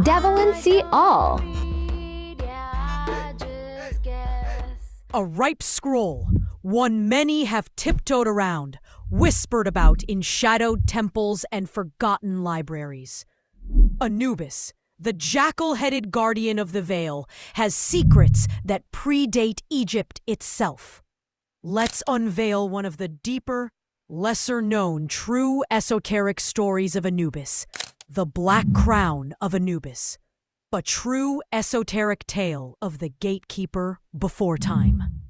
Devil and see all. A ripe scroll, one many have tiptoed around, whispered about in shadowed temples and forgotten libraries. Anubis, the jackal-headed guardian of the veil, has secrets that predate Egypt itself. Let's unveil one of the deeper, lesser-known true esoteric stories of Anubis, the Black Crown of Anubis. A true esoteric tale of the gatekeeper before time.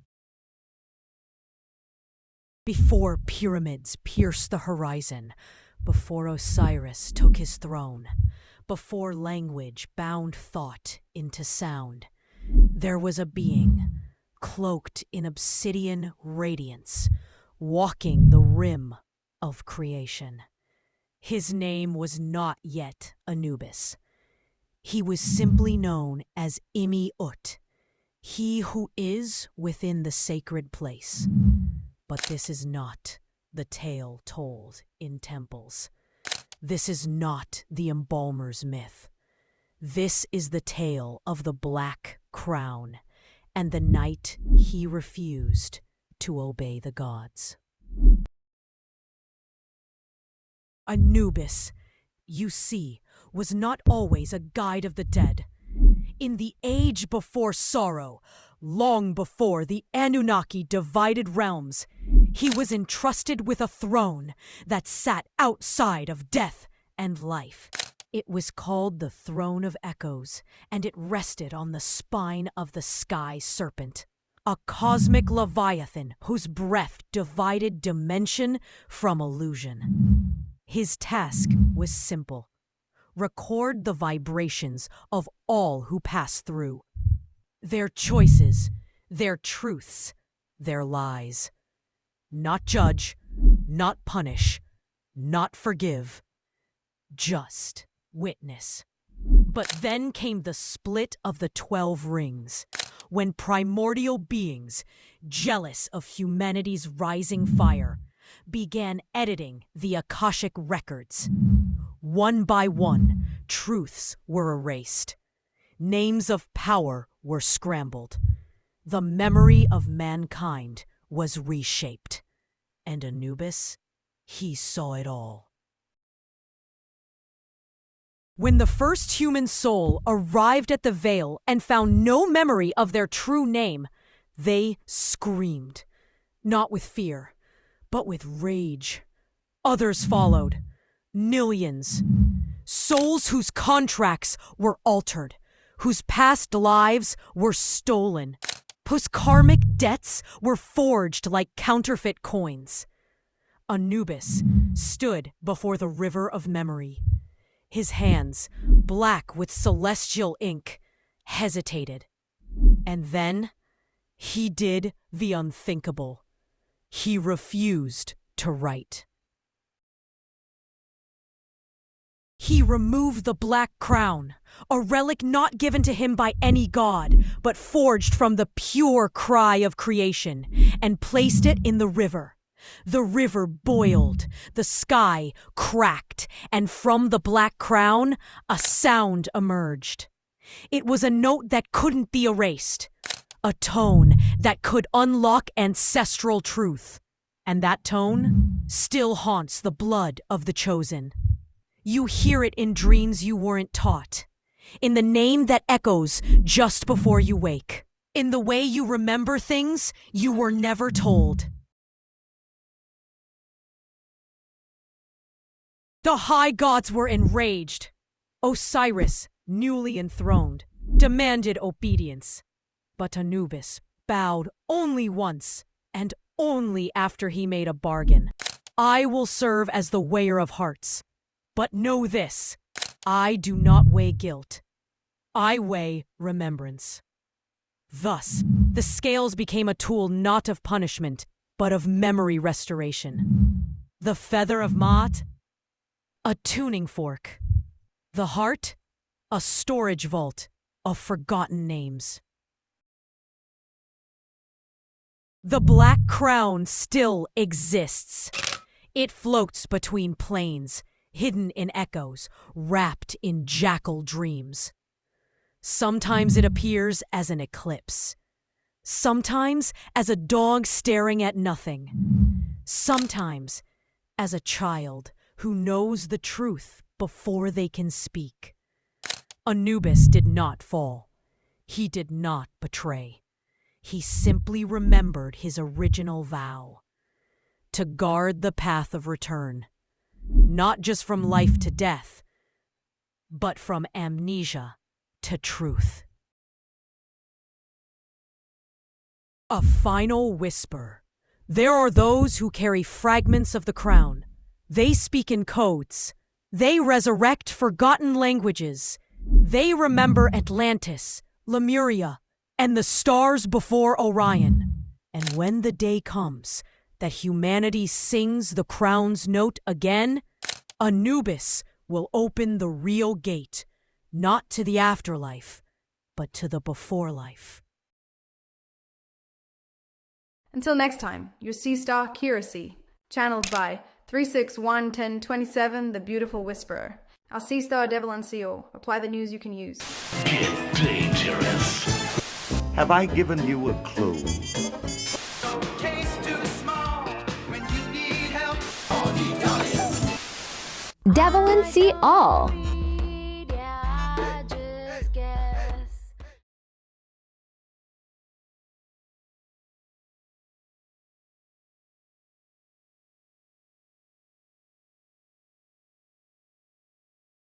Before pyramids pierced the horizon, before Osiris took his throne, before language bound thought into sound, there was a being, cloaked in obsidian radiance, walking the rim of creation. His name was not yet Anubis. He was simply known as Imi-Ut, he who is within the sacred place. But this is not the tale told in temples. This is not the embalmer's myth. This is the tale of the Black Crown and the night he refused to obey the gods. Anubis, you see, was not always a guide of the dead. In the age before sorrow, long before the Anunnaki divided realms, he was entrusted with a throne that sat outside of death and life. It was called the Throne of Echoes, and it rested on the spine of the sky serpent, a cosmic leviathan whose breath divided dimension from illusion. His task was simple: record the vibrations of all who pass through. Their choices, their truths, their lies. Not judge, not punish, not forgive. Just witness. But then came the split of the 12 rings, when primordial beings, jealous of humanity's rising fire, began editing the Akashic records. One by one, truths were erased. Names of power were scrambled. The memory of mankind was reshaped. And Anubis, he saw it all. When the first human soul arrived at the veil and found no memory of their true name, they screamed, not with fear, but with rage. Others followed. Millions. Souls whose contracts were altered, whose past lives were stolen, whose karmic debts were forged like counterfeit coins. Anubis stood before the river of memory. His hands, black with celestial ink, hesitated. And then he did the unthinkable. He refused to write. He removed the Black Crown, a relic not given to him by any god, but forged from the pure cry of creation, and placed it in the river. The river boiled, the sky cracked, and from the Black Crown, a sound emerged. It was a note that couldn't be erased, a tone that could unlock ancestral truth. And that tone still haunts the blood of the chosen. You hear it in dreams you weren't taught, in the name that echoes just before you wake, in the way you remember things you were never told. The high gods were enraged. Osiris, newly enthroned, demanded obedience. But Anubis bowed only once, and only after he made a bargain. I will serve as the weigher of hearts. But know this, I do not weigh guilt. I weigh remembrance. Thus, the scales became a tool not of punishment, but of memory restoration. The feather of Maat, a tuning fork. The heart, a storage vault of forgotten names. The Black Crown still exists. It floats between planes, hidden in echoes, wrapped in jackal dreams. Sometimes it appears as an eclipse. Sometimes as a dog staring at nothing. Sometimes as a child who knows the truth before they can speak. Anubis did not fall. He did not betray. He simply remembered his original vow. To guard the path of return. Not just from life to death, but from amnesia to truth. A final whisper. There are those who carry fragments of the crown. They speak in codes. They resurrect forgotten languages. They remember Atlantis, Lemuria, and the stars before Orion. And when the day comes that humanity sings the crown's note again, Anubis will open the real gate, not to the afterlife, but to the before life. Until next time, your Sea Star Curacy, channeled by 3611027, the Beautiful Whisperer. Our Sea Star Devil NCO. Apply the news you can use. Get dangerous. Have I given you a clue? Devil and See All.